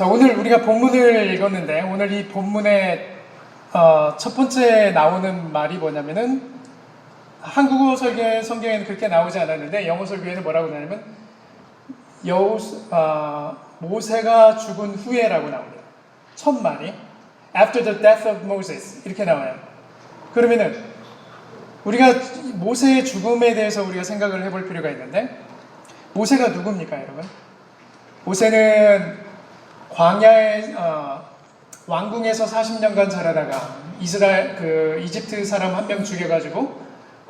자, 오늘 우리가 본문을 읽었는데 오늘 이 본문의 첫 번째 나오는 말이 뭐냐면은 한국어 성경에는 그렇게 나오지 않았는데 영어 설교에는 뭐라고 나냐면 모세가 죽은 후에라고 나옵니다. 첫 말이 After the death of Moses 이렇게 나와요. 그러면은 우리가 모세의 죽음에 대해서 우리가 생각을 해볼 필요가 있는데 모세가 누굽니까, 여러분? 모세는 광야에 왕궁에서 40년간 자라다가 이집트 사람 한 명 죽여가지고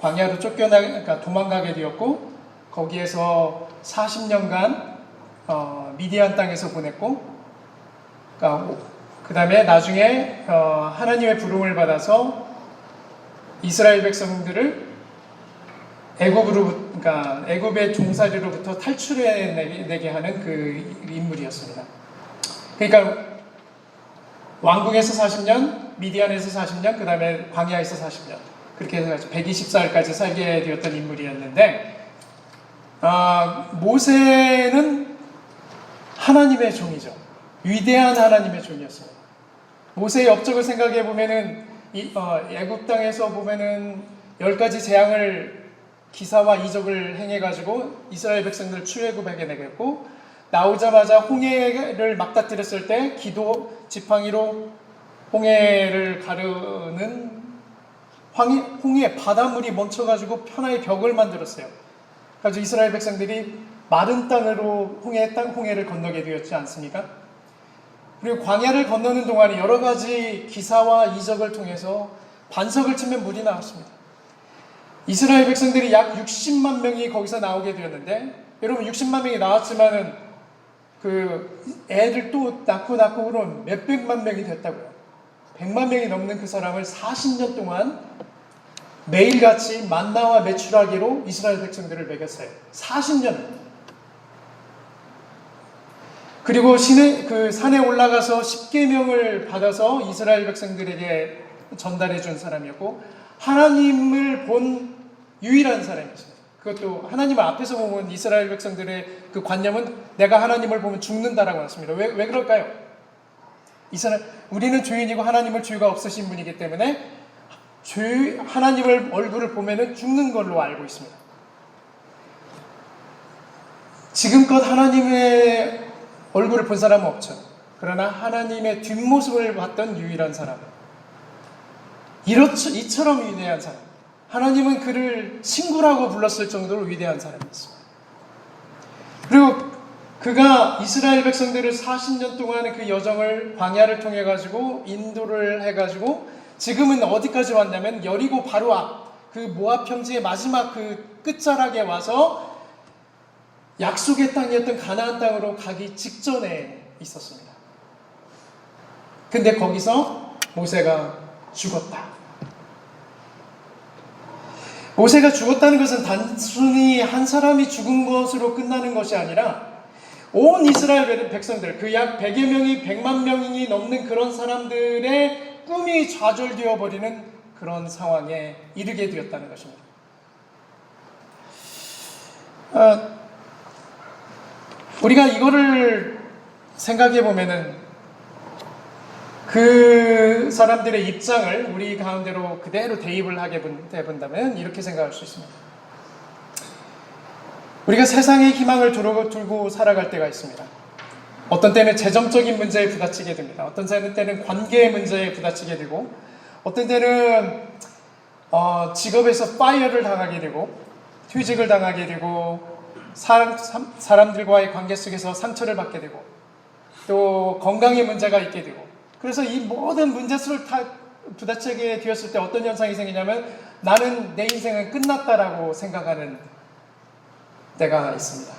광야로 그러니까 도망가게 되었고 거기에서 40년간 미디안 땅에서 보냈고 그 다음에 나중에 하나님의 부름을 받아서 이스라엘 백성들을 그러니까 애굽의 종살이로부터 탈출해내게 하는 그 인물이었습니다. 그러니까 왕궁에서 40년, 미디안에서 40년, 그 다음에 광야에서 40년 그렇게 해서 120살까지 살게 되었던 인물이었는데 모세는 하나님의 종이죠. 위대한 하나님의 종이었습니다. 모세의 업적을 생각해 보면은 애굽 땅에서 보면은 10가지 재앙을 기사와 이적을 행해가지고 이스라엘 백성들을 출애굽하게 되겠고 나오자마자 홍해를 막다뜨렸을 때 기도 지팡이로 홍해를 가르는 홍해 바닷물이 멈춰가지고 하나의 벽을 만들었어요. 그래서 이스라엘 백성들이 마른 땅으로 홍해를 건너게 되었지 않습니까? 그리고 광야를 건너는 동안에 여러 가지 기사와 이적을 통해서 반석을 치면 물이 나왔습니다. 이스라엘 백성들이 약 60만 명이 거기서 나오게 되었는데 여러분 60만 명이 나왔지만은 그 애들 또 낳고 그러면 몇백만 명이 됐다고요. 100만 명이 넘는 그 사람을 40년 동안 매일같이 만나와 메추라기로 이스라엘 백성들을 먹였어요. 40년. 그리고 산에 올라가서 십계명을 받아서 이스라엘 백성들에게 전달해 준 사람이었고 하나님을 본 유일한 사람이었습니다. 그것도 하나님을 앞에서 보면 이스라엘 백성들의 그 관념은 내가 하나님을 보면 죽는다라고 했습니다. 왜 그럴까요? 우리는 죄인이고 하나님을 죄가 없으신 분이기 때문에 하나님을 얼굴을 보면은 죽는 걸로 알고 있습니다. 지금껏 하나님의 얼굴을 본 사람은 없죠. 그러나 하나님의 뒷모습을 봤던 유일한 사람. 이처럼 위대한 사람. 하나님은 그를 친구라고 불렀을 정도로 위대한 사람이었습니다. 그리고 그가 이스라엘 백성들을 40년 동안의 그 여정을 광야를 통해 가지고 인도를 해 가지고 지금은 어디까지 왔냐면 여리고 바로 앞 그 모압 평지의 마지막 그 끝자락에 와서 약속의 땅이었던 가나안 땅으로 가기 직전에 있었습니다. 근데 거기서 모세가 죽었다. 모세가 죽었다는 것은 단순히 한 사람이 죽은 것으로 끝나는 것이 아니라 온 이스라엘 백성들, 그 약 100여 명이 100만 명이 넘는 그런 사람들의 꿈이 좌절되어 버리는 그런 상황에 이르게 되었다는 것입니다. 우리가 이거를 생각해 보면은 그 사람들의 입장을 우리 가운데로 그대로 대입을 하게 본다면 이렇게 생각할 수 있습니다. 우리가 세상에 희망을 두고 살아갈 때가 있습니다. 어떤 때는 재정적인 문제에 부딪히게 됩니다. 어떤 때는 관계의 문제에 부딪히게 되고 어떤 때는 직업에서 파이어를 당하게 되고 퇴직을 당하게 되고 사람들과의 관계 속에서 상처를 받게 되고 또 건강의 문제가 있게 되고 그래서 이 모든 문제수를 다 부딪히게 되었을 때 어떤 현상이 생기냐면 나는 내 인생은 끝났다라고 생각하는 때가 있습니다.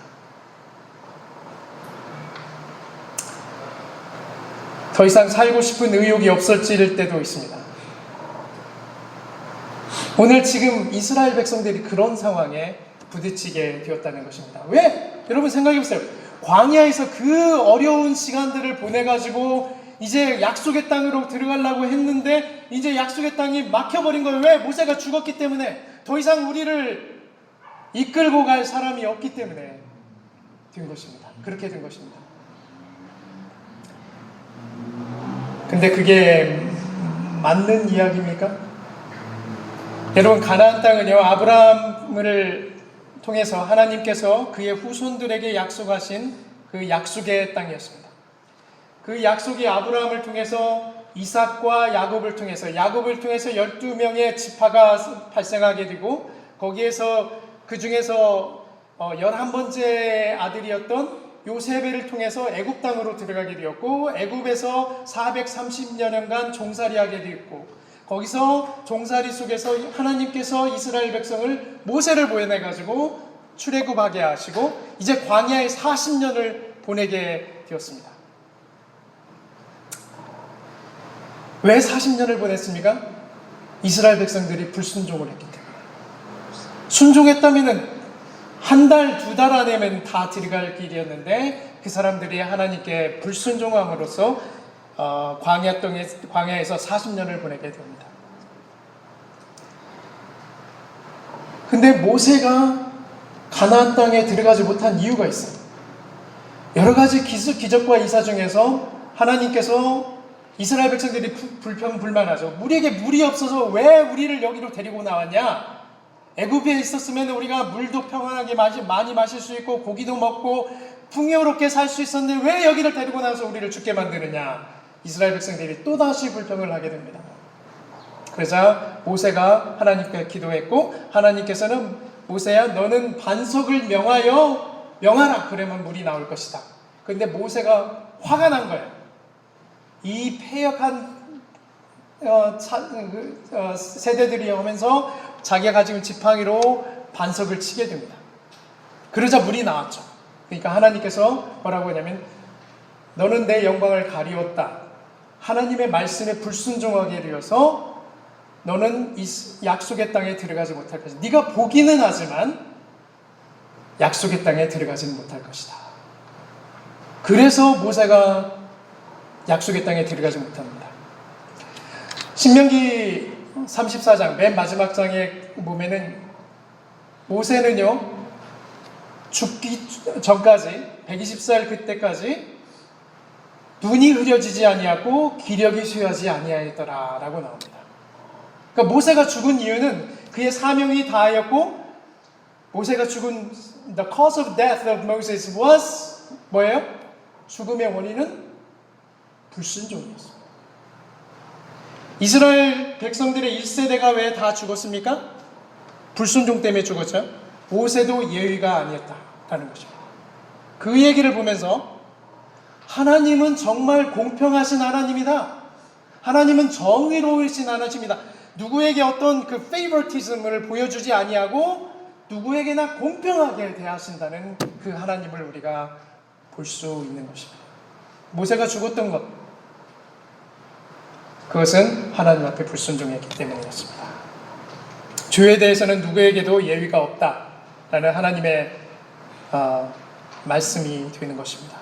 더 이상 살고 싶은 의욕이 없어질 때도 있습니다. 오늘 지금 이스라엘 백성들이 그런 상황에 부딪히게 되었다는 것입니다. 왜? 여러분 생각해보세요. 광야에서 그 어려운 시간들을 보내가지고 이제 약속의 땅으로 들어가려고 했는데 이제 약속의 땅이 막혀버린 거예요. 왜? 모세가 죽었기 때문에. 더 이상 우리를 이끌고 갈 사람이 없기 때문에 된 것입니다. 그렇게 된 것입니다. 근데 그게 맞는 이야기입니까? 여러분, 가나안 땅은요, 아브라함을 통해서 하나님께서 그의 후손들에게 약속하신 그 약속의 땅이었습니다. 그 약속이 아브라함을 통해서 이삭과 야곱을 통해서 12명의 지파가 발생하게 되고, 거기에서 그 중에서 11번째 아들이었던 요셉을 통해서 애굽 땅으로 들어가게 되었고, 애굽에서 430여년간 종살이하게 되었고, 거기서 종살이 속에서 하나님께서 이스라엘 백성을 모세를 보내가지고 출애굽하게 하시고 이제 광야에 40년을 보내게 되었습니다. 왜 40년을 보냈습니까? 이스라엘 백성들이 불순종을 했기 때문에. 순종했다면 한 달, 2달 안에는 다 들어갈 길이었는데 그 사람들이 하나님께 불순종함으로써 광야에서 40년을 보내게 됩니다. 근데 모세가 가나안 땅에 들어가지 못한 이유가 있어요. 여러 가지 기적과 이사 중에서 하나님께서 이스라엘 백성들이 불평불만하죠. 우리에게 물이 없어서 왜 우리를 여기로 데리고 나왔냐? 애굽에 있었으면 우리가 물도 평안하게 많이 마실 수 있고 고기도 먹고 풍요롭게 살 수 있었는데 왜 여기를 데리고 나와서 우리를 죽게 만드느냐? 이스라엘 백성들이 또다시 불평을 하게 됩니다. 그래서 모세가 하나님께 기도했고, 하나님께서는 모세야, 너는 반석을 명하라. 그러면 물이 나올 것이다. 그런데 모세가 화가 난 거예요. 이 패역한 세대들이 오면서 자기가 가지고 지팡이로 반석을 치게 됩니다. 그러자 물이 나왔죠. 그러니까 하나님께서 뭐라고 하냐면, 너는 내 영광을 가리웠다. 하나님의 말씀에 불순종하게 되어서 너는 이 약속의 땅에 들어가지 못할 것이다. 네가 보기는 하지만 약속의 땅에 들어가지는 못할 것이다. 그래서 모세가 약속의 땅에 들어가지 못합니다. 신명기 34장 맨 마지막 장에 보면은 모세는요, 죽기 전까지 120살 그때까지 눈이 흐려지지 아니하고 기력이 쇠하지 아니하였더라 라고 나옵니다. 그러니까 모세가 죽은 이유는 그의 사명이 다하였고, 모세가 죽은 the cause of death of Moses was 뭐예요? 죽음의 원인은 불순종이었습니다. 이스라엘 백성들의 1세대가 왜 다 죽었습니까? 불순종 때문에 죽었죠. 모세도 예외가 아니었다라는 것입니다. 그 얘기를 보면서 하나님은 정말 공평하신 하나님이다. 하나님은 정의로우신 하나님이다. 누구에게 어떤 그 페이버티즘을 보여주지 아니하고 누구에게나 공평하게 대하신다는 그 하나님을 우리가 볼 수 있는 것입니다. 모세가 죽었던 것, 그것은 하나님 앞에 불순종했기 때문이었습니다. 죄에 대해서는 누구에게도 예외가 없다라는 하나님의 말씀이 되는 것입니다.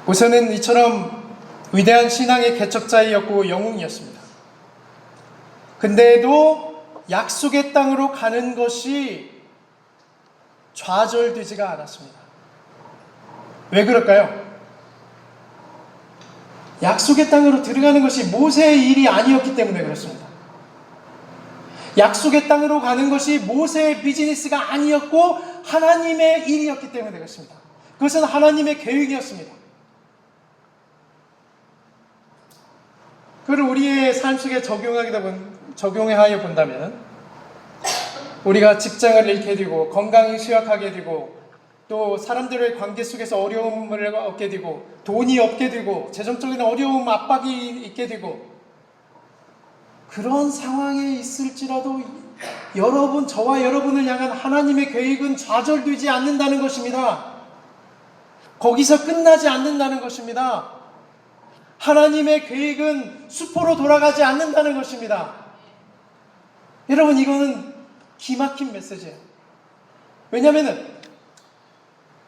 모세는 이처럼 위대한 신앙의 개척자이었고 영웅이었습니다. 근데도 약속의 땅으로 가는 것이 좌절되지가 않았습니다. 왜 그럴까요? 약속의 땅으로 들어가는 것이 모세의 일이 아니었기 때문에 그렇습니다. 약속의 땅으로 가는 것이 모세의 비즈니스가 아니었고 하나님의 일이었기 때문에 그렇습니다. 그것은 하나님의 계획이었습니다. 그걸 우리의 삶 속에 적용하여 본다면, 우리가 직장을 잃게 되고 건강이 쇠약하게 되고 또 사람들의 관계 속에서 어려움을 얻게 되고 돈이 없게 되고 재정적인 어려움, 압박이 있게 되고, 그런 상황에 있을지라도 저와 여러분을 향한 하나님의 계획은 좌절되지 않는다는 것입니다. 거기서 끝나지 않는다는 것입니다. 하나님의 계획은 수포로 돌아가지 않는다는 것입니다. 여러분, 이거는 기막힌 메시지예요. 왜냐하면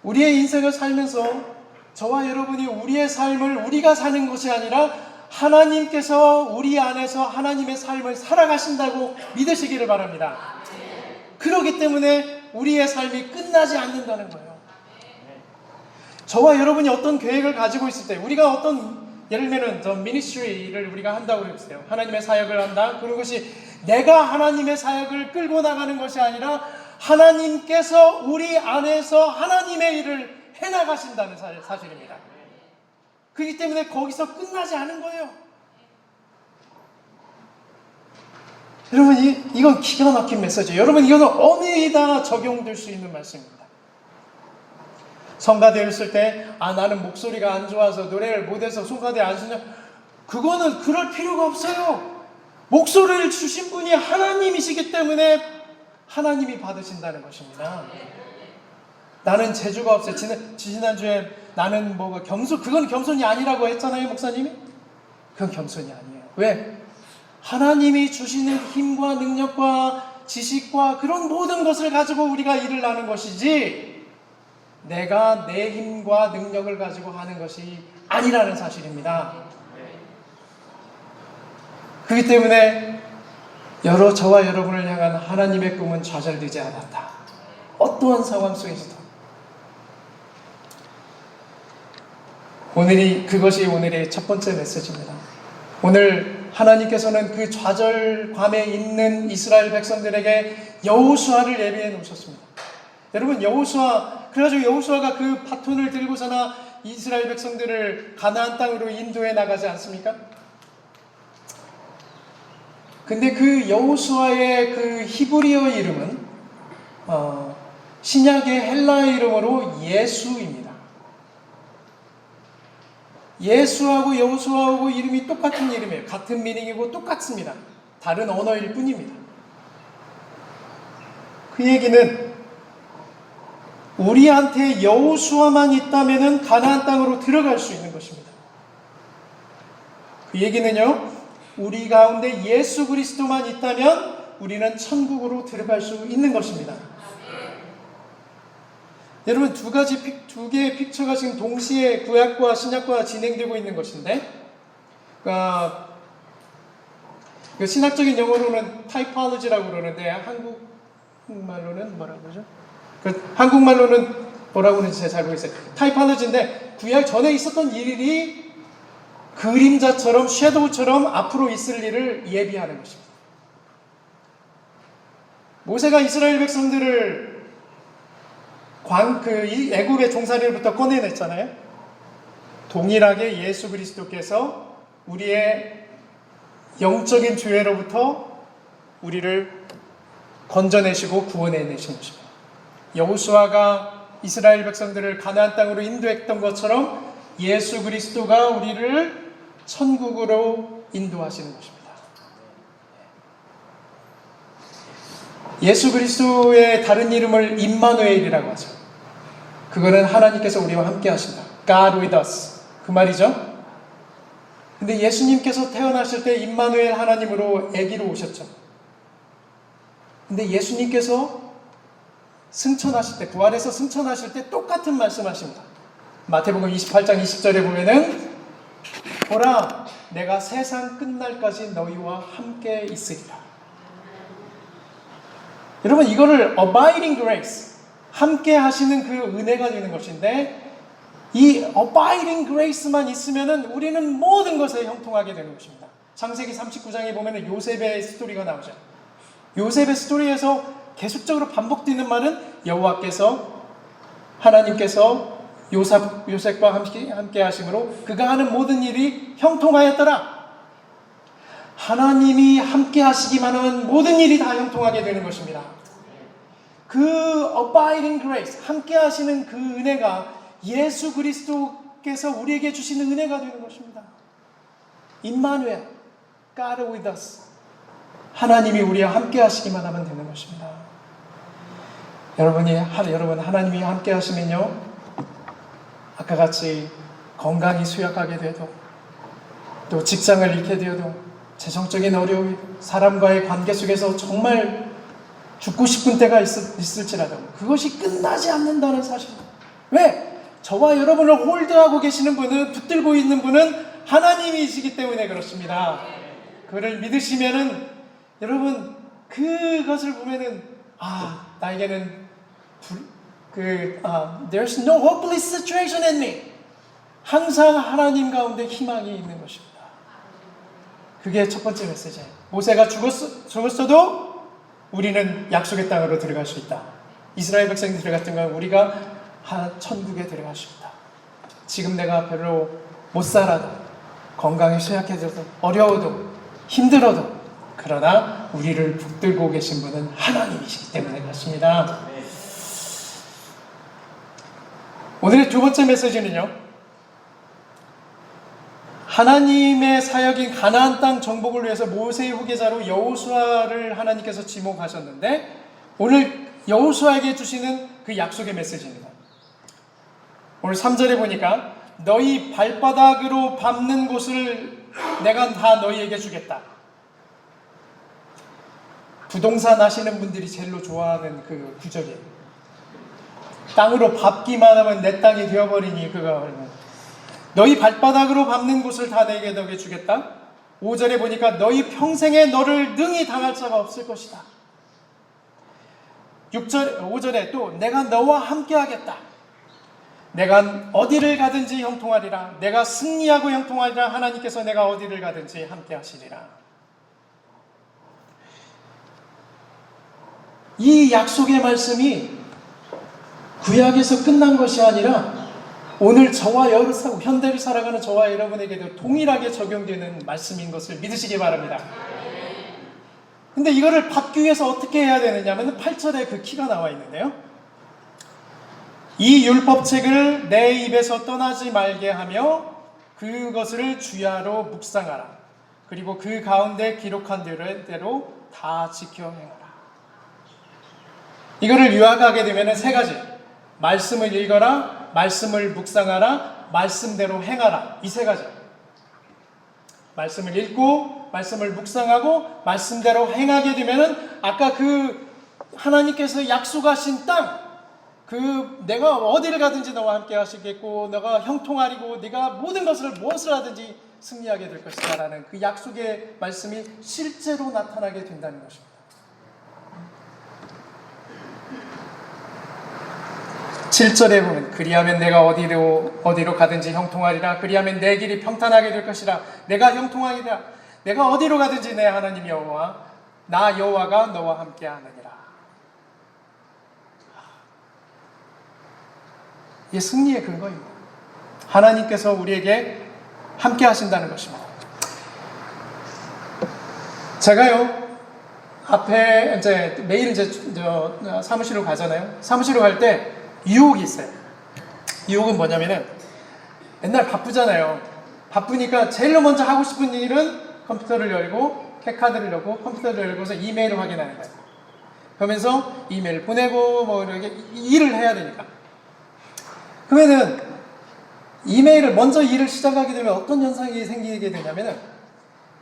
우리의 인생을 살면서 저와 여러분이 우리의 삶을 우리가 사는 것이 아니라 하나님께서 우리 안에서 하나님의 삶을 살아가신다고 믿으시기를 바랍니다. 그렇기 때문에 우리의 삶이 끝나지 않는다는 거예요. 저와 여러분이 어떤 계획을 가지고 있을 때, 우리가 어떤, 예를 들면 저 미니스트리를 우리가 한다고 그랬어요. 하나님의 사역을 한다. 그런 것이 내가 하나님의 사역을 끌고 나가는 것이 아니라 하나님께서 우리 안에서 하나님의 일을 해나가신다는 사실입니다. 그렇기 때문에 거기서 끝나지 않은 거예요. 여러분, 이건 기가 막힌 메시지예요. 여러분, 이거는 어디에다 적용될 수 있는 말씀입니다. 성가대였을 때, 나는 목소리가 안 좋아서 노래를 못해서 성가대 안 쓰냐? 그거는 그럴 필요가 없어요. 목소리를 주신 분이 하나님이시기 때문에 하나님이 받으신다는 것입니다. 나는 재주가 없어요. 지난주에 나는 그건 겸손이 아니라고 했잖아요, 목사님이? 그건 겸손이 아니에요. 왜? 하나님이 주시는 힘과 능력과 지식과 그런 모든 것을 가지고 우리가 일을 하는 것이지, 내가 내 힘과 능력을 가지고 하는 것이 아니라는 사실입니다. 그렇기 때문에 저와 여러분을 향한 하나님의 꿈은 좌절되지 않았다. 어떠한 상황 속에서도. 그것이 오늘의 첫 번째 메시지입니다. 오늘 하나님께서는 그 좌절감에 있는 이스라엘 백성들에게 여호수아를 예비해 놓으셨습니다. 여러분, 그래가지고 여호수아가 그 바톤을 들고서나 이스라엘 백성들을 가나안 땅으로 인도해 나가지 않습니까? 근데 그 여호수아의 그 히브리어 이름은 신약의 헬라어 이름으로 예수입니다. 예수하고 여호수아하고 이름이 똑같은 이름이에요. 같은 미닝이고 똑같습니다. 다른 언어일 뿐입니다. 그 얘기는 우리한테 여호수아만 있다면은 가나안 땅으로 들어갈 수 있는 것입니다. 그 얘기는요, 우리 가운데 예수 그리스도만 있다면 우리는 천국으로 들어갈 수 있는 것입니다. 여러분, 두 개의 픽처가 지금 동시에 구약과 신약과 진행되고 있는 것인데, 그 신학적인 용어로는 타이폴로지라고 그러는데 한국말로는 뭐라고 그러죠? 한국말로는 뭐라고 하는지 제가 잘 모르겠어요. 타이폴로지인데, 구약 전에 있었던 일이 그림자처럼, 섀도우처럼 앞으로 있을 일을 예비하는 것입니다. 모세가 이스라엘 백성들을 애굽의 종살이로부터 꺼내냈잖아요. 동일하게 예수 그리스도께서 우리의 영적인 죄로부터 우리를 건져내시고 구원해내신 것입니다. 여호수아가 이스라엘 백성들을 가나안 땅으로 인도했던 것처럼 예수 그리스도가 우리를 천국으로 인도하시는 것입니다. 예수 그리스도의 다른 이름을 임마누엘이라고 하죠. 그거는 하나님께서 우리와 함께 하신다. God with us. 그 말이죠. 근데 예수님께서 태어나실 때 임마누엘 하나님으로 아기로 오셨죠. 근데 예수님께서 승천하실 때, 부활해서 승천하실 때 똑같은 말씀하십니다. 마태복음 28장 20절에 보면은, 보라, 내가 세상 끝날까지 너희와 함께 있으리라. 여러분, 이거를 abiding grace, 함께 하시는 그 은혜가 되는 것인데, 이 abiding grace만 있으면은 우리는 모든 것에 형통하게 되는 것입니다. 창세기 39장에 보면은 요셉의 스토리가 나오죠. 요셉의 스토리에서 계속적으로 반복되는 말은 여호와께서, 하나님께서 요셉과 함께 하심으로 그가 하는 모든 일이 형통하였더라. 하나님이 함께 하시기만 하면 모든 일이 다 형통하게 되는 것입니다. 그 abiding grace, 함께 하시는 그 은혜가 예수 그리스도께서 우리에게 주시는 은혜가 되는 것입니다. 임마누엘, God with us. 하나님이 우리와 함께 하시기만 하면 되는 것입니다. 여러분, 하나님이 함께 하시면요, 아까 같이 건강이 쇠약하게 돼도, 또 직장을 잃게 되어도, 재정적인 어려움, 사람과의 관계 속에서 정말 죽고 싶은 때가 있을지라도 그것이 끝나지 않는다는 사실. 왜? 저와 여러분을 홀드하고 계시는 분은, 붙들고 있는 분은 하나님이시기 때문에 그렇습니다. 그를 믿으시면은 여러분, 그것을 보면은 나에게는 There's no hopeless situation in me. 항상 하나님 가운데 희망이 있는 것입니다. 그게 첫 번째 메시지예요. 모세가 죽었어도 우리는 약속의 땅으로 들어갈 수 있다. 이스라엘 백성들이 들어갔던 건 우리가 천국에 들어갈 수 있다. 지금 내가 별로 못 살아도, 건강이 쇠약해져도, 어려워도, 힘들어도, 그러나 우리를 붙들고 계신 분은 하나님이시기 때문에 그렇습니다. 오늘의 두 번째 메시지는요, 하나님의 사역인 가나안 땅 정복을 위해서 모세의 후계자로 여호수아를 하나님께서 지목하셨는데, 오늘 여호수아에게 주시는 그 약속의 메시지입니다. 오늘 3절에 보니까 너희 발바닥으로 밟는 곳을 내가 다 너희에게 주겠다. 부동산 하시는 분들이 제일로 좋아하는 그 구절이에요. 땅으로 밟기만 하면 내 땅이 되어버리니 그거 너희 발바닥으로 밟는 곳을 다 너에게 주겠다. 5절에 보니까 너희 평생에 너를 능히 당할 자가 없을 것이다. 5절에 또 내가 너와 함께 하겠다. 내가 어디를 가든지 형통하리라. 내가 승리하고 형통하리라. 하나님께서 내가 어디를 가든지 함께 하시리라. 이 약속의 말씀이 구약에서 끝난 것이 아니라 오늘 저와 현대를 살아가는 저와 여러분에게도 동일하게 적용되는 말씀인 것을 믿으시기 바랍니다. 근데 이거를 받기 위해서 어떻게 해야 되느냐 하면 8절에 그 키가 나와 있는데요. 이 율법책을 내 입에서 떠나지 말게 하며 그것을 주야로 묵상하라. 그리고 그 가운데 기록한 대로 다 지켜 행하라. 이거를 요약하게 되면 세 가지. 말씀을 읽어라, 말씀을 묵상하라, 말씀대로 행하라. 이 세 가지. 말씀을 읽고, 말씀을 묵상하고, 말씀대로 행하게 되면은 아까 그 하나님께서 약속하신 땅, 내가 어디를 가든지 너와 함께 하시겠고, 너가 형통하리고, 네가 모든 무엇을 하든지 승리하게 될 것이다 라는 그 약속의 말씀이 실제로 나타나게 된다는 것입니다. 7절에 보면 그리하면 내가 어디로 가든지 형통하리라. 그리하면 내 길이 평탄하게 될 것이라. 내가 형통하리라. 내가 어디로 가든지 내 하나님 여호와 나 여호와가 너와 함께 하느니라. 이게 승리의 근거입니다. 하나님께서 우리에게 함께 하신다는 것입니다. 제가요 앞에 매일 사무실로 가잖아요. 사무실로 갈 때 유혹이 있어요. 유혹은 뭐냐면은 맨날 바쁘잖아요. 바쁘니까 제일 먼저 하고 싶은 일은 컴퓨터를 열고 캐카드를 열고 컴퓨터를 열고서 이메일을 확인하는 거예요. 그러면서 이메일 보내고 뭐 이렇게 일을 해야 되니까. 그러면은 이메일을 먼저 일을 시작하게 되면 어떤 현상이 생기게 되냐면은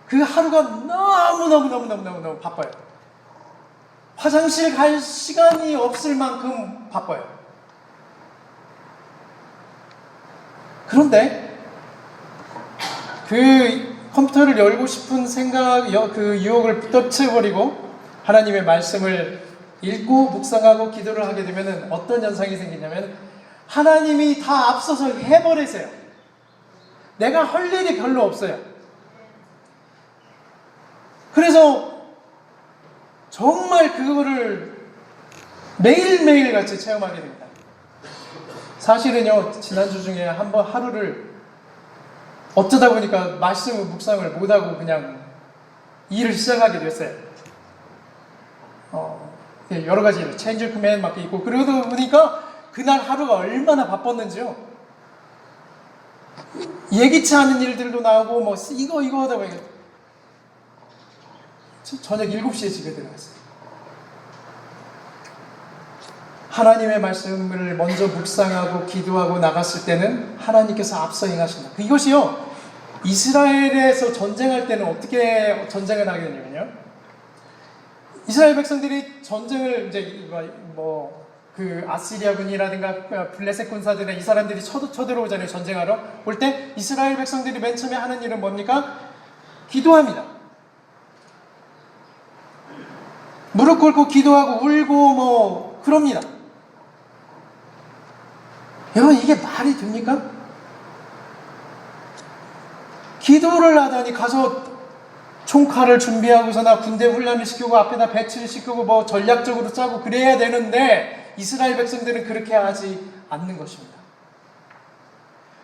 그 하루가 너무 바빠요. 화장실 갈 시간이 없을 만큼 바빠요. 그런데 그 컴퓨터를 열고 싶은 그 유혹을 떨쳐버리고 하나님의 말씀을 읽고 묵상하고 기도를 하게 되면 어떤 현상이 생기냐면 하나님이 다 앞서서 해버리세요. 내가 할 일이 별로 없어요. 그래서 정말 그거를 매일매일 같이 체험하게 됩니다. 사실은요, 지난주 중에 한번 하루를 어쩌다 보니까 말씀을 묵상을 못하고 그냥 일을 시작하게 됐어요. 여러 가지 일, 체인지 커맨드 막 있고, 그러다 보니까 그날 하루가 얼마나 바빴는지요. 예기치 않은 일들도 나오고, 뭐, 이거 하다 보니까 저녁 7시에 집에 들어갔어요. 하나님의 말씀을 먼저 묵상하고 기도하고 나갔을 때는 하나님께서 앞서 행하신다. 이것이요, 이스라엘에서 전쟁할 때는 어떻게 전쟁을 하게 되냐면요, 이스라엘 백성들이 전쟁을 그 아시리아군이라든가 블레셋 군사들이나 이 사람들이 쳐들어오잖아요. 전쟁하러 올 때 이스라엘 백성들이 맨 처음에 하는 일은 뭡니까? 기도합니다. 무릎 꿇고 기도하고 울고 그럽니다. 여러분, 이게 말이 됩니까? 기도를 하다니 가서 총칼을 준비하고서 나 군대 훈련을 시키고 앞에다 배치를 시키고 뭐 전략적으로 짜고 그래야 되는데 이스라엘 백성들은 그렇게 하지 않는 것입니다.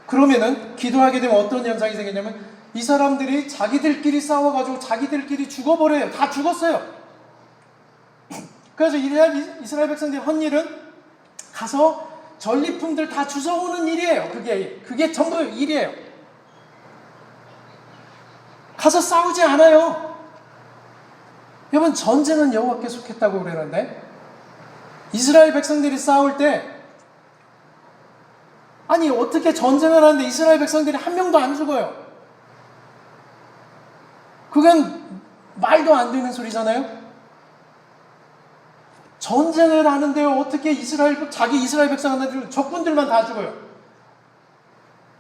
그러면은 기도하게 되면 어떤 현상이 생기냐면 이 사람들이 자기들끼리 싸워가지고 자기들끼리 죽어버려요. 다 죽었어요. 그래서 이스라엘 백성들이 한 일은 가서 전리품들 다 주워오는 일이에요. 그게 전부 일이에요. 가서 싸우지 않아요. 여러분, 전쟁은 여호와께 속했다고 그러는데 이스라엘 백성들이 싸울 때 아니 어떻게 전쟁을 하는데 이스라엘 백성들이 한 명도 안 죽어요? 그건 말도 안 되는 소리잖아요. 전쟁을 하는데 어떻게 자기 이스라엘 백성들 적군들만 다 죽어요?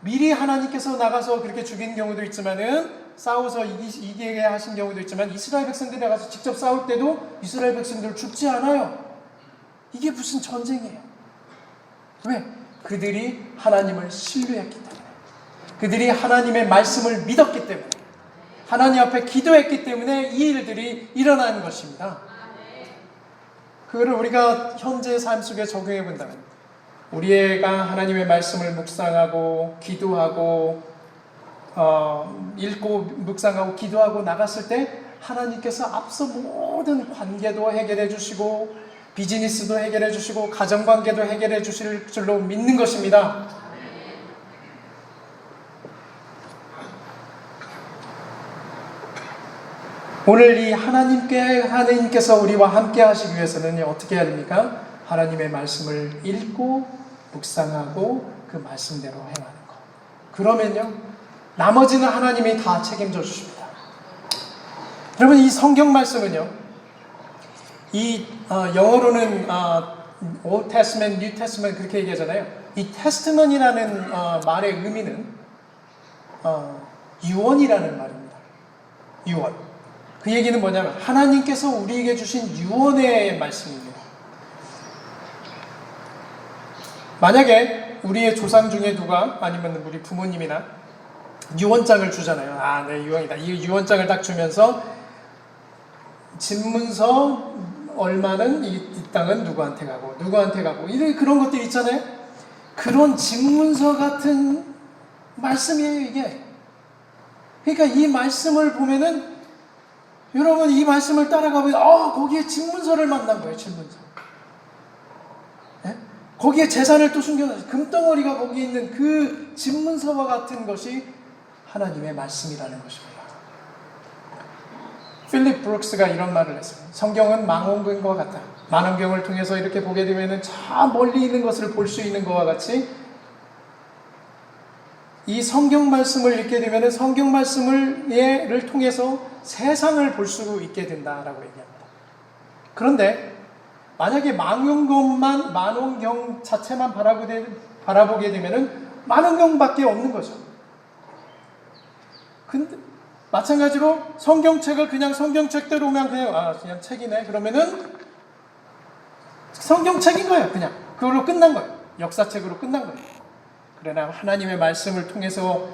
미리 하나님께서 나가서 그렇게 죽인 경우도 있지만은 싸워서 이기게 하신 경우도 있지만 이스라엘 백성들이 나가서 직접 싸울 때도 이스라엘 백성들 죽지 않아요. 이게 무슨 전쟁이에요? 왜? 그들이 하나님을 신뢰했기 때문에, 그들이 하나님의 말씀을 믿었기 때문에, 하나님 앞에 기도했기 때문에 이 일들이 일어나는 것입니다. 그거를 우리가 현재 삶 속에 적용해 본다면 우리가 하나님의 말씀을 묵상하고 기도하고 읽고 묵상하고 기도하고 나갔을 때 하나님께서 앞서 모든 관계도 해결해 주시고 비즈니스도 해결해 주시고 가정관계도 해결해 주실 줄로 믿는 것입니다. 오늘 이 하나님께서 우리와 함께 하시기 위해서는 어떻게 해야 됩니까? 하나님의 말씀을 읽고 묵상하고 그 말씀대로 행하는 것. 그러면요, 나머지는 하나님이 다 책임져 주십니다. 여러분, 이 성경 말씀은요, 이 영어로는 Old Testament, New Testament 그렇게 얘기하잖아요. 이 Testament이라는 말의 의미는 유언이라는 말입니다. 유언. 그 얘기는 뭐냐면 하나님께서 우리에게 주신 유언의 말씀입니다. 만약에 우리의 조상 중에 누가 아니면 우리 부모님이나 유언장을 주잖아요. 네, 유언이다. 이 유언장을 딱 주면서 집문서 얼마는 이 땅은 누구한테 가고 그런 것들 있잖아요. 그런 집문서 같은 말씀이에요, 이게. 그러니까 이 말씀을 보면은 여러분 이 말씀을 따라가면 거기에 집문서를 만난 거예요. 집문서. 네? 거기에 재산을 또 숨겨놨어요. 금덩어리가 거기에 있는 그 집문서와 같은 것이 하나님의 말씀이라는 것입니다. 필립 브룩스가 이런 말을 했어요. 성경은 망원경과 같다. 망원경을 통해서 이렇게 보게 되면 저 멀리 있는 것을 볼 수 있는 것과 같이 이 성경 말씀을 읽게 되면 성경 말씀을 통해서 세상을 볼 수 있게 된다라고 얘기합니다. 그런데 만약에 망원경 자체만 바라보게 되면 망원경밖에 없는 거죠. 근데 마찬가지로 성경책을 그냥 성경책대로 오면 그냥 책이네. 그러면은 성경책인 거예요. 그냥 그걸로 끝난 거예요. 역사책으로 끝난 거예요. 그러나 하나님의 말씀을 통해서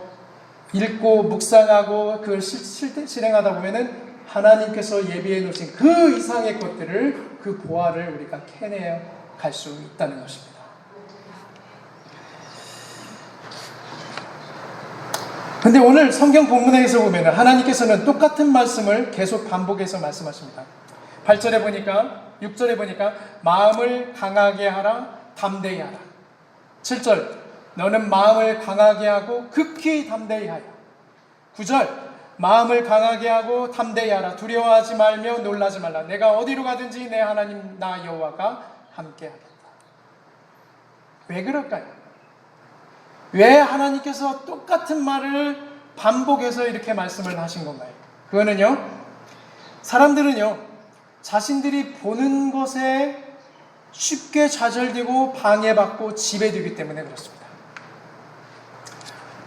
읽고 묵상하고 그걸 실행하다 보면은 하나님께서 예비해 놓으신 그 이상의 것들을, 그 보화를 우리가 캐내어 갈 수 있다는 것입니다. 근데 오늘 성경 본문에서 보면 하나님께서는 똑같은 말씀을 계속 반복해서 말씀하십니다. 8절에 보니까, 6절에 보니까 마음을 강하게 하라, 담대히 하라. 7절, 너는 마음을 강하게 하고 극히 담대히 하여. 9절, 마음을 강하게 하고 담대히 하라. 두려워하지 말며 놀라지 말라. 내가 어디로 가든지 내 하나님 나 여호와가 함께 하겠다. 왜 그럴까요? 왜 하나님께서 똑같은 말을 반복해서 이렇게 말씀을 하신 건가요? 그거는요, 사람들은요, 자신들이 보는 것에 쉽게 좌절되고 방해받고 지배되기 때문에 그렇습니다.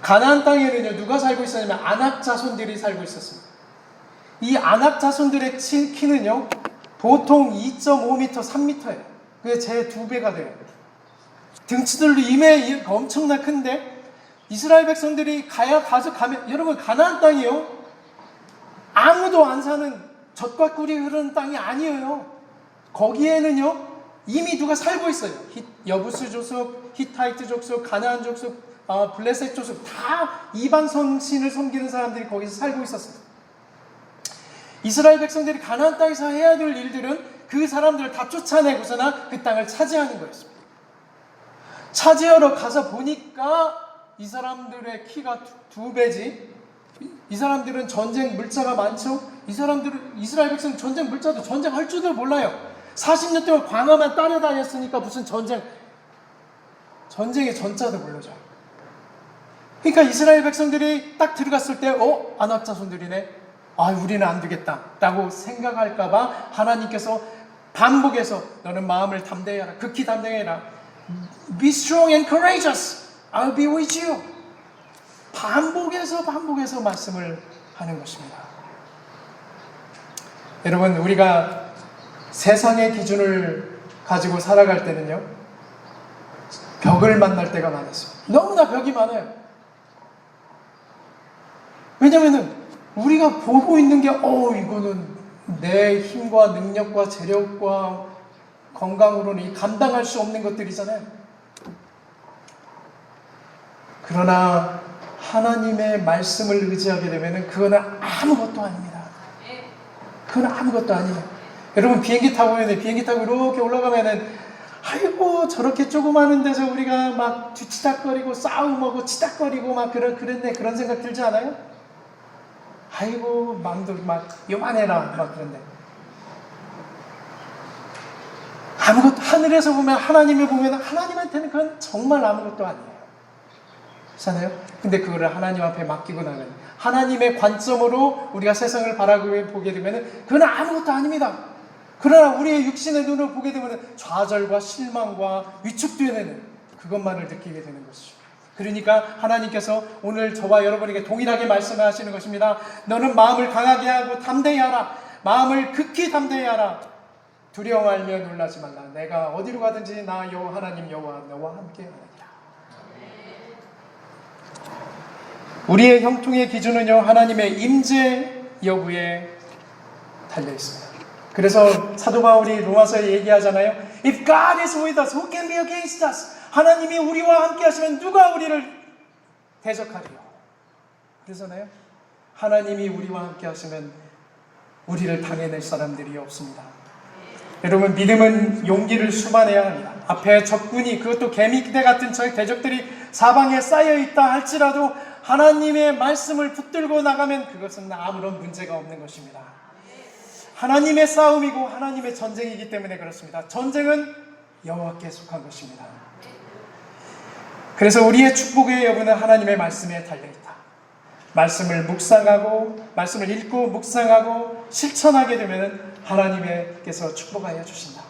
가나안 땅에는요, 누가 살고 있었냐면 아낙 자손들이 살고 있었습니다. 이 아낙 자손들의 키는요, 보통 2.5m, 3m예요. 그게 제 2배가 돼요. 등치들로 임해 엄청나 큰데 이스라엘 백성들이 가면 여러분 가나안 땅이요 아무도 안 사는 젖과 꿀이 흐르는 땅이 아니에요. 거기에는요 이미 누가 살고 있어요. 여부스 족속, 히타이트 족속, 가나안 족속, 블레셋 족속 다 이방 신을 섬기는 사람들이 거기서 살고 있었어요. 이스라엘 백성들이 가나안 땅에서 해야 될 일들은 그 사람들을 다 쫓아내고서나 그 땅을 차지하는 거였습니다. 차지하러 가서 보니까 이 사람들의 키가 두 배지. 이 사람들은 전쟁 물자가 많죠. 이스라엘 백성은 전쟁 물자도 전쟁할 줄도 몰라요. 40년 동안 광야만 따라다녔으니까 무슨 전쟁의 전자도 모르죠. 그러니까 이스라엘 백성들이 딱 들어갔을 때 아낙 자손들이네. 우리는 안 되겠다 라고 생각할까봐 하나님께서 반복해서 너는 마음을 담대해라. 극히 담대해라. Be strong and courageous. I'll be with you. 반복해서 말씀을 하는 것입니다. 여러분 우리가 세상의 기준을 가지고 살아갈 때는요 벽을 만날 때가 많았어요. 너무나 벽이 많아요. 왜냐면은 우리가 보고 있는 게 이거는 내 힘과 능력과 재력과 건강으로는 감당할 수 없는 것들이잖아요. 그러나 하나님의 말씀을 의지하게 되면은 그거는 아무것도 아닙니다. 그건 아무것도 아니에요. 여러분 비행기 타고 이렇게 올라가면은 아이고 저렇게 조그마한 데서 우리가 막 뒤치닥거리고 싸움하고 치닥거리고 막 그런 생각 들지 않아요? 아이고 마음도 막 요만해라 막 그런데 하늘에서 보면 하나님을 보면 하나님한테는 그건 정말 아무것도 아니에요. 그렇잖아요? 근데 그거를 하나님 앞에 맡기고 나면 하나님의 관점으로 우리가 세상을 바라보게 되면 그건 아무것도 아닙니다. 그러나 우리의 육신의 눈을 보게 되면 좌절과 실망과 위축되는 그것만을 느끼게 되는 것이죠. 그러니까 하나님께서 오늘 저와 여러분에게 동일하게 말씀하시는 것입니다. 너는 마음을 강하게 하고 담대히 하라. 마음을 극히 담대히 하라. 두려워 말며 놀라지 말라. 내가 어디로 가든지 나 하나님 여호와 너와 함께 하리라. 우리의 형통의 기준은요 하나님의 임재 여부에 달려 있습니다. 그래서 사도 바울이 로마서에 얘기하잖아요. If God is with us, who can be against us? 하나님이 우리와 함께 하시면 누가 우리를 대적하리요? 그러잖아요. 하나님이 우리와 함께 하시면 우리를 당해낼 사람들이 없습니다. 여러분 믿음은 용기를 수반해야 합니다. 앞에 적군이 그것도 개미대 같은 대적들이 사방에 쌓여있다 할지라도 하나님의 말씀을 붙들고 나가면 그것은 아무런 문제가 없는 것입니다. 하나님의 싸움이고 하나님의 전쟁이기 때문에 그렇습니다. 전쟁은 여호와께 속한 것입니다. 그래서 우리의 축복의 여부는 하나님의 말씀에 달려있다. 말씀을 묵상하고 말씀을 읽고 묵상하고 실천하게 되면 하나님께서 축복하여 주신다.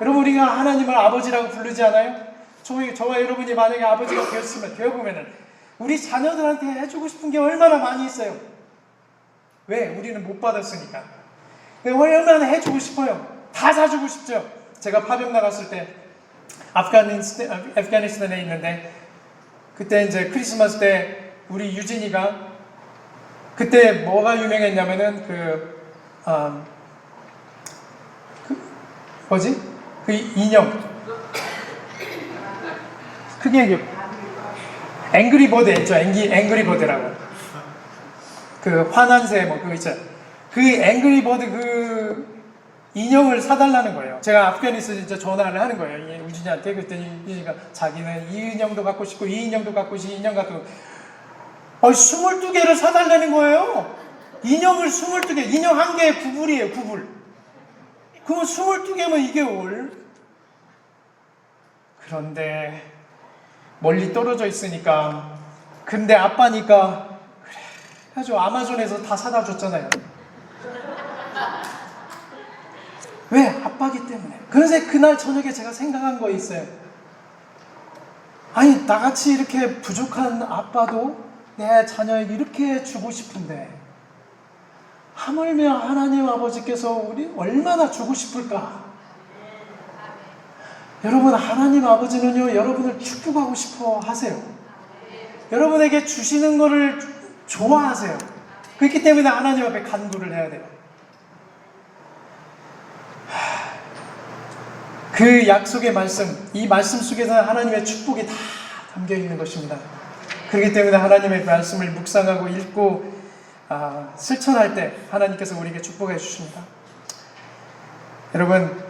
여러분 우리가 하나님을 아버지라고 부르지 않아요? 저와 여러분이 만약에 아버지가 되어보면 우리 자녀들한테 해주고 싶은 게 얼마나 많이 있어요. 왜? 우리는 못 받았으니까. 얼마나 해주고 싶어요. 다 사주고 싶죠. 제가 파병 나갔을 때 아프가니스탄에 있는데 그때 이제 크리스마스 때 우리 유진이가 그때 뭐가 유명했냐면은 그 인형 크게 얘기해. 앵그리버드 했죠. 앵그리버드라고. 그 화난 새 뭐 그거 있죠. 그 앵그리버드 그 인형을 사달라는 거예요. 제가 아프가니스탄에 진짜 전화를 하는 거예요. 우진이한테. 그랬더니 유진이가 자기는 이 인형도 갖고 싶고 이 인형도 갖고 싶고 이 인형 갖고 22개를 사달라는 거예요. 인형을 22개. 인형 한 개에 9불이에요. 9불. 그럼 22개면 이게 그런데 멀리 떨어져 있으니까 근데 아빠니까 그래 아주 아마존에서 다 사다 줬잖아요. 왜? 아빠기 때문에. 그래서 그날 저녁에 제가 생각한 거 있어요. 아니 나같이 이렇게 부족한 아빠도 내 자녀에게 이렇게 주고 싶은데 하물며 하나님 아버지께서 우리 얼마나 주고 싶을까? 여러분, 하나님 아버지는요, 여러분을 축복하고 싶어 하세요. 여러분에게 주시는 것을 좋아하세요. 그렇기 때문에 하나님 앞에 간구를 해야 돼요. 그 약속의 말씀, 이 말씀 속에서는 하나님의 축복이 다 담겨 있는 것입니다. 그렇기 때문에 하나님의 말씀을 묵상하고 읽고 실천할 때 하나님께서 우리에게 축복해 주십니다. 여러분,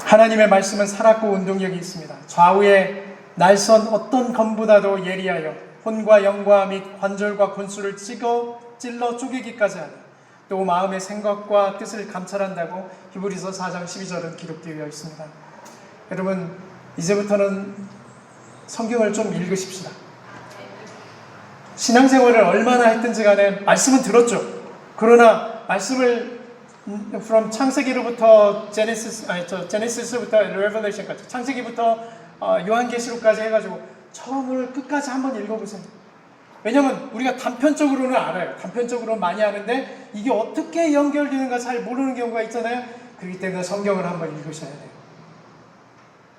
하나님의 말씀은 살았고 운동력이 있습니다. 좌우에 날선 어떤 검보다도 예리하여 혼과 영과 및 관절과 권수를 찔러 쪼개기까지 하니 또 마음의 생각과 뜻을 감찰한다고 히브리서 4장 12절은 기록되어 있습니다. 여러분, 이제부터는 성경을 좀 읽으십시다. 신앙생활을 얼마나 했든지 간에 말씀은 들었죠. 그러나 말씀을 from 창세기로부터 제네시스부터 레벨레이션까지, 창세기부터 요한계시록까지 해가지고 처음을 끝까지 한번 읽어보세요. 왜냐면 우리가 단편적으로는 알아요. 단편적으로 많이 아는데 이게 어떻게 연결되는가 잘 모르는 경우가 있잖아요. 그렇기 때문에 성경을 한번 읽으셔야 돼요.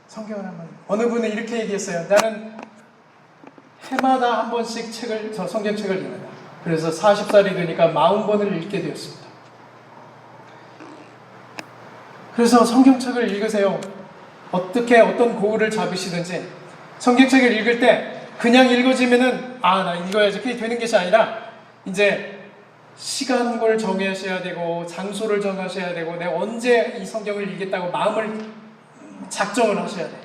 성경을 한번. 어느 분은 이렇게 얘기했어요. 나는 해마다 한 번씩 성경책을 읽는다. 그래서 40살이 되니까 40번을 읽게 되었습니다. 그래서 성경책을 읽으세요. 어떤 고울을 잡으시든지 성경책을 읽을 때 그냥 읽어지면은 나 읽어야지 그게 되는 것이 아니라 이제 시간을 정하셔야 되고 장소를 정하셔야 되고 내가 언제 이 성경을 읽겠다고 마음을 작정을 하셔야 돼요.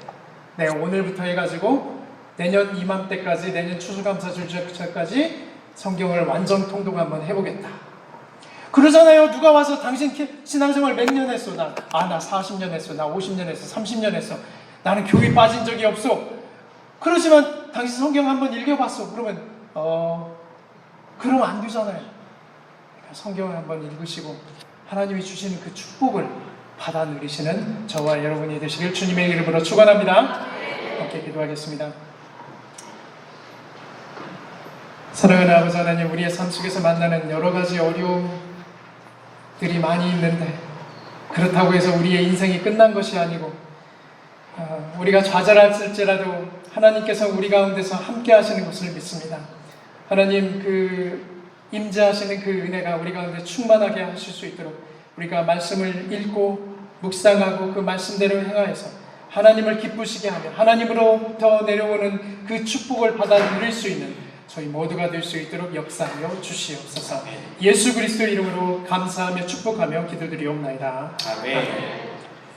내가 오늘부터 해가지고 내년 이맘때까지, 내년 추수감사절까지 성경을 완전 통독 한번 해보겠다. 그러잖아요. 누가 와서 당신 신앙생활 몇 년 했어? 나 40년 했어. 나 50년 했어. 30년 했어. 나는 교회 빠진 적이 없어. 그러지만 당신 성경 한번 읽어봤어. 그러면 그러면 안 되잖아요. 성경을 한번 읽으시고 하나님이 주시는 그 축복을 받아 누리시는 저와 여러분이 되시길 주님의 이름으로 축원합니다. 함께 기도하겠습니다. 사랑하는 아버지 하나님, 우리의 삶 속에서 만나는 여러 가지 어려움들이 많이 있는데 그렇다고 해서 우리의 인생이 끝난 것이 아니고 우리가 좌절할지라도 하나님께서 우리 가운데서 함께 하시는 것을 믿습니다. 하나님, 그 임재하시는 그 은혜가 우리 가운데 충만하게 하실 수 있도록 우리가 말씀을 읽고 묵상하고 그 말씀대로 행하여서 하나님을 기쁘시게 하며 하나님으로부터 내려오는 그 축복을 받아 누릴 수 있는 저희 모두가 될 수 있도록 역사하여 주시옵소서. 예수 그리스도 이름으로 감사하며 축복하며 기도드리옵나이다. 아멘.